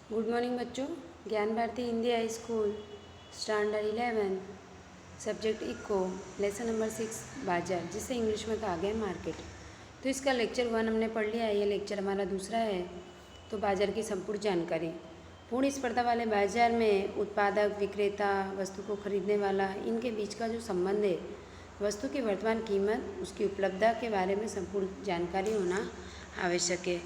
Good morning बच्चों। Gyan Bharati Hindi high school standard 11 subject eco lesson number 6 बाजार, जिसे इंग्लिश में कहा गया है मार्केट। तो इसका लेक्चर 1 हमने पढ़ लिया है। ये लेक्चर हमारा दूसरा है। तो बाजार की संपूर्ण जानकारी। पूर्ण स्पर्धा वाले बाजार में उत्पादक, विक्रेता, वस्तु को खरीदने वाला, इनके बीच का जो संबंध है, वस्तु की वर्तमान कीमत, उसकी उपलब्धता के बारे में संपूर्ण जानकारी होना आवश्यक है।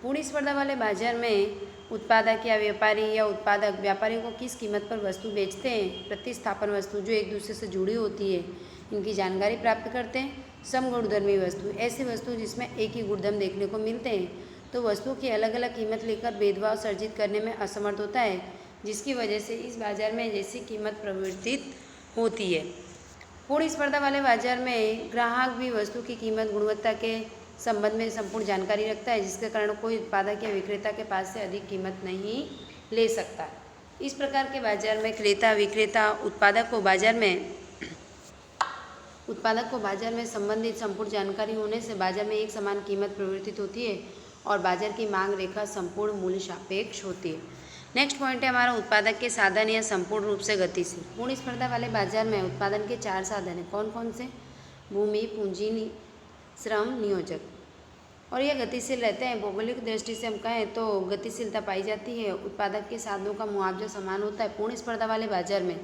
पूर्ण स्पर्धा वाले बाजार में उत्पादक या उत्पादक व्यापारियों को किस कीमत पर वस्तु बेचते हैं, प्रतिस्थापन वस्तु जो एक दूसरे से जुड़ी होती है, इनकी जानकारी प्राप्त करते हैं। समगुणधर्मी वस्तु, ऐसी वस्तु जिसमें एक ही गुणधर्म देखने को मिलते हैं, तो वस्तुओं की अलग अलग कीमत लेकर भेदभाव सर्जित करने में असमर्थ होता है, जिसकी वजह से इस बाजार में जैसी कीमत प्रवर्तित होती है। पूर्ण स्पर्धा वाले बाजार में ग्राहक भी वस्तु की कीमत, गुणवत्ता के संबंध में संपूर्ण जानकारी रखता है, जिसके कारण कोई उत्पादक या विक्रेता के पास से अधिक कीमत नहीं ले सकता। इस प्रकार के बाजार में क्रेता, विक्रेता, उत्पादक को बाजार में संबंधित संपूर्ण जानकारी होने से बाजार में एक समान कीमत प्रवर्तित होती है और बाजार की मांग रेखा संपूर्ण मूल्य सापेक्ष होती है। नेक्स्ट पॉइंट है हमारा उत्पादक के साधन या संपूर्ण रूप से गतिशील। पूर्ण स्पर्धा वाले बाजार में उत्पादन के 4 साधन हैं। कौन कौन से? भूमि, पूंजी, श्रम, नियोजक। और यह गतिशील रहते हैं। भौगोलिक दृष्टि से हम कहें तो गतिशीलता पाई जाती है। उत्पादक के साधनों का मुआवजा समान होता है। पूर्ण स्पर्धा वाले बाजार में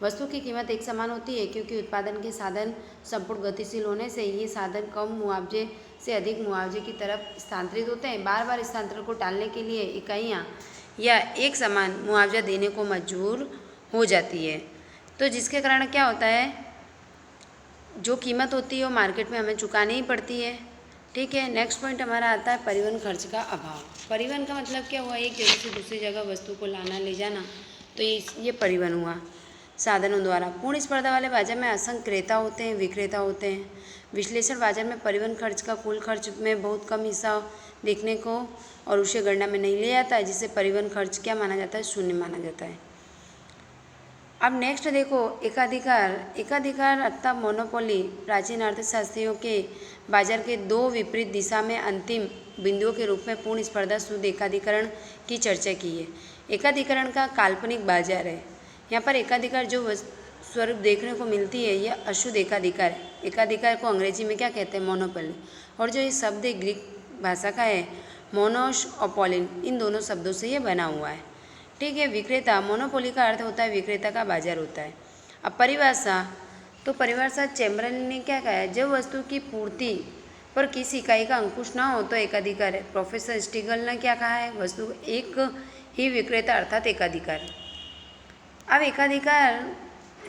वस्तु की कीमत एक समान होती है, क्योंकि उत्पादन के साधन संपूर्ण गतिशील होने से ये साधन कम मुआवजे से अधिक मुआवजे की तरफ स्थानांतरित होते हैं। बार बार स्थानांतरण को टालने के लिए इकाइयाँ या एक समान मुआवजा देने को मजबूर हो जाती है। तो जिसके कारण क्या होता है, जो कीमत होती है वो मार्केट में हमें चुकानी ही पड़ती है। ठीक है। नेक्स्ट पॉइंट हमारा आता है परिवहन खर्च का अभाव। परिवहन का मतलब क्या हुआ? एक जगह से दूसरी जगह वस्तु को लाना ले जाना, तो ये परिवहन हुआ साधनों द्वारा। पूर्ण स्पर्धा वाले बाजार में असंख्य क्रेता होते हैं, विक्रेता होते हैं। विश्लेषण बाजार में परिवहन खर्च का कुल खर्च में बहुत कम हिस्सा देखने को और उसे गणना में नहीं लिया जाता है, जिससे परिवहन खर्च क्या माना जाता है? शून्य माना जाता है। अब नेक्स्ट देखो एकाधिकार अर्थात मोनोपोली प्राचीन अर्थशास्त्रियों के बाजार के दो विपरीत दिशा में अंतिम बिंदुओं के रूप में पूर्ण स्पर्धा शुद्ध एकाधिकरण की चर्चा की है। एकाधिकरण का काल्पनिक बाजार है। यहाँ पर एकाधिकार जो स्वरूप देखने को मिलती है यह अशुद्ध एकाधिकार है। एकाधिकार को अंग्रेजी में क्या कहते हैं? मोनोपोली। और जो ये शब्द ग्रीक भाषा का है मोनोस और पॉलिन, इन दोनों शब्दों से ये बना हुआ है। ठीक है। विक्रेता, मोनोपोली का अर्थ होता है विक्रेता का बाजार होता है। अब परिभाषा चैम्बरलेन ने क्या कहा है? जब वस्तु की पूर्ति पर किसी इकाई का अंकुश ना हो तो एकाधिकार है। प्रोफेसर स्टीगल ने क्या कहा है? वस्तु एक ही विक्रेता अर्थात एकाधिकार। अब एकाधिकार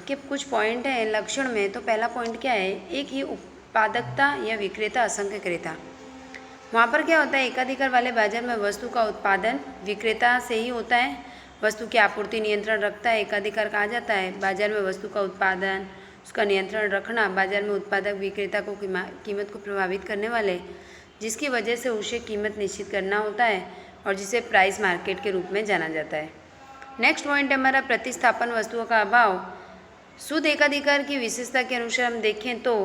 के कुछ पॉइंट हैं लक्षण में। तो पहला पॉइंट क्या है? एक ही उत्पादकता या विक्रेता, असंख्य क्रेता। वहाँ पर क्या होता है? एकाधिकार वाले बाजार में वस्तु का उत्पादन विक्रेता से ही होता है, वस्तु की आपूर्ति नियंत्रण रखता है, एकाधिकार कहा जाता है। बाजार में वस्तु का उत्पादन, उसका नियंत्रण रखना बाजार में उत्पादक विक्रेता को कीमत को प्रभावित करने वाले, जिसकी वजह से उसे कीमत निश्चित करना होता है और जिसे प्राइस मार्केट के रूप में जाना जाता है। नेक्स्ट पॉइंट है हमारा प्रतिस्थापन वस्तुओं का अभाव। शुद्ध एकाधिकार की विशेषता के अनुसार हम देखें तो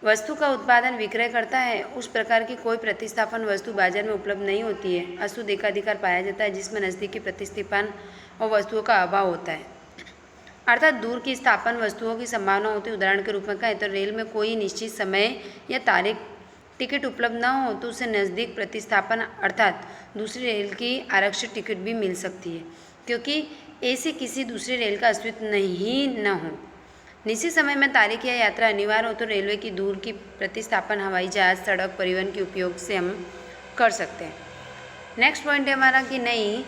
वस्तु का उत्पादन विक्रय करता है, उस प्रकार की कोई प्रतिस्थापन वस्तु बाजार में उपलब्ध नहीं होती है। अशुद्ध एकाधिकार पाया जाता है जिसमें नज़दीकी प्रतिस्थापन और वस्तुओं का अभाव होता है, अर्थात दूर की स्थापन वस्तुओं की संभावना होती है। उदाहरण के रूप में कहें तो रेल में कोई निश्चित समय या तारीख टिकट उपलब्ध न हो तो उसे नज़दीक प्रतिस्थापन अर्थात दूसरी रेल की आरक्षित टिकट भी मिल सकती है, क्योंकि ऐसी किसी दूसरी रेल का अस्तित्व नहीं न हो। निश्चित समय में तारीख या यात्रा अनिवार्य हो तो रेलवे की दूर की प्रतिस्थापन हवाई जहाज, सड़क परिवहन के उपयोग से हम कर सकते हैं। नेक्स्ट पॉइंट है हमारा कि नई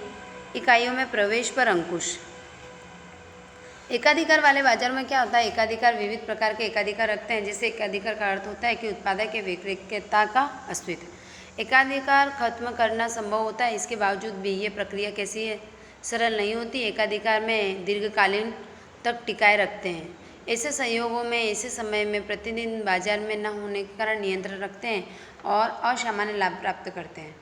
इकाइयों में प्रवेश पर अंकुश। एकाधिकार वाले बाजार में क्या होता है? एकाधिकार विविध प्रकार के एकाधिकार रखते हैं। जैसे एकाधिकार का अर्थ होता है कि उत्पादक या विक्रेता का अस्तित्व। एकाधिकार खत्म करना संभव होता है, इसके बावजूद भी ये प्रक्रिया कैसी है? सरल नहीं होती। एकाधिकार में दीर्घकालीन तक टिकाए रखते हैं। ऐसे संयोगों में ऐसे समय में प्रतिदिन बाजार में न होने के कारण नियंत्रण रखते हैं और असामान्य लाभ प्राप्त करते हैं।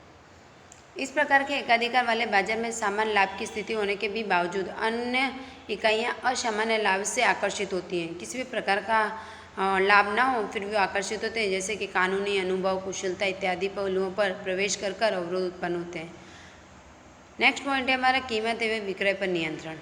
इस प्रकार के एकाधिकार वाले बाजार में सामान्य लाभ की स्थिति होने के भी बावजूद अन्य इकाइयां असामान्य लाभ से आकर्षित होती हैं। किसी भी प्रकार का लाभ ना हो फिर भी आकर्षित होते हैं, जैसे कि कानूनी अनुभव, कुशलता इत्यादि पहलुओं पर प्रवेश कर अवरोध उत्पन्न होते हैं। नेक्स्ट पॉइंट है हमारा कीमत एवं विक्रय पर नियंत्रण।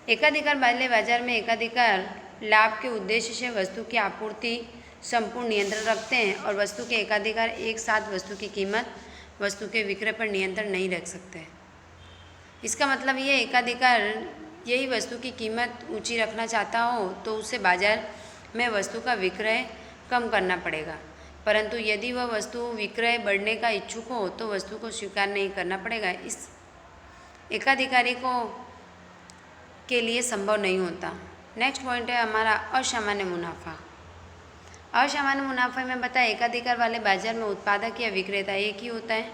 एकाधिकार वाले बाजार में एकाधिकार लाभ के उद्देश्य से वस्तु की आपूर्ति संपूर्ण नियंत्रण रखते हैं और वस्तु के एकाधिकार एक साथ वस्तु की कीमत वस्तु के विक्रय पर नियंत्रण नहीं रख सकते। इसका मतलब ये एकाधिकार यही वस्तु की कीमत ऊंची रखना चाहता हो तो उसे बाजार में वस्तु का विक्रय कम करना पड़ेगा, परंतु यदि वह वस्तु विक्रय बढ़ने का इच्छुक हो तो वस्तु को स्वीकार नहीं करना पड़ेगा। इस एकाधिकारी के लिए संभव नहीं होता। नेक्स्ट पॉइंट है हमारा असामान्य मुनाफा। असामान्य मुनाफे में बताया एकाधिकार वाले बाजार में उत्पादक या विक्रेता एक ही होता है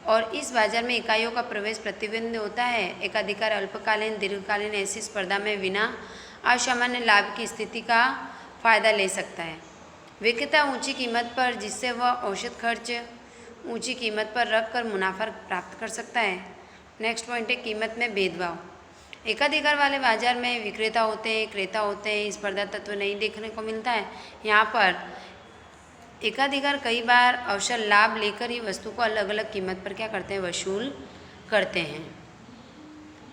और इस बाजार में इकाइयों का प्रवेश प्रतिबंध होता है। एकाधिकार अल्पकालीन दीर्घकालीन ऐसी स्पर्धा में बिना असामान्य लाभ की स्थिति का फायदा ले सकता है। विक्रेता ऊंची कीमत पर, जिससे वह औसत खर्च ऊंची कीमत पर रखकर मुनाफा प्राप्त कर सकता है। नेक्स्ट पॉइंट है कीमत में भेदभाव। एकाधिकार वाले बाजार में विक्रेता होते हैं, क्रेता होते हैं, स्पर्धा तत्व नहीं देखने को मिलता है। यहाँ पर एकाधिकार कई बार अवसर लाभ लेकर ही वस्तु को अलग अलग कीमत पर क्या करते हैं, वसूल करते हैं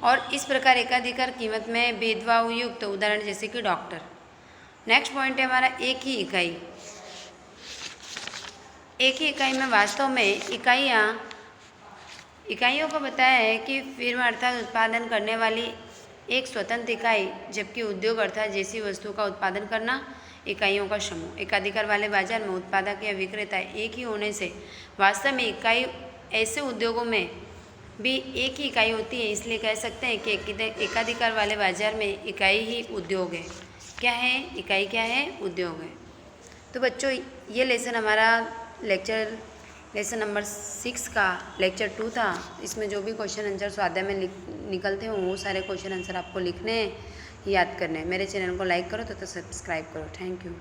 और इस प्रकार एकाधिकार कीमत में भेदभाव युक्त उदाहरण जैसे कि डॉक्टर। नेक्स्ट पॉइंट है हमारा एक ही इकाई। एक ही इकाई में वास्तव में इकाइयों को बताया है कि फर्म अर्थात उत्पादन करने वाली एक स्वतंत्र इकाई, जबकि उद्योग अर्थात जैसी वस्तु का उत्पादन करना इकाइयों का समूह। एकाधिकार वाले बाजार में उत्पादक या विक्रेता एक ही होने से वास्तव में इकाई ऐसे उद्योगों में भी एक ही इकाई होती है, इसलिए कह सकते हैं कि एकाधिकार वाले बाजार में इकाई ही उद्योग है। क्या है इकाई, क्या है उद्योग है। तो बच्चों ये लेसन हमारा लेसन नंबर 6 का लेक्चर 2 था। इसमें जो भी क्वेश्चन आंसर स्वाध्याय में निकलते हैं वो सारे क्वेश्चन आंसर आपको लिखने हैं, याद करने हैं। मेरे चैनल को लाइक करो तो सब्सक्राइब करो। Thank you.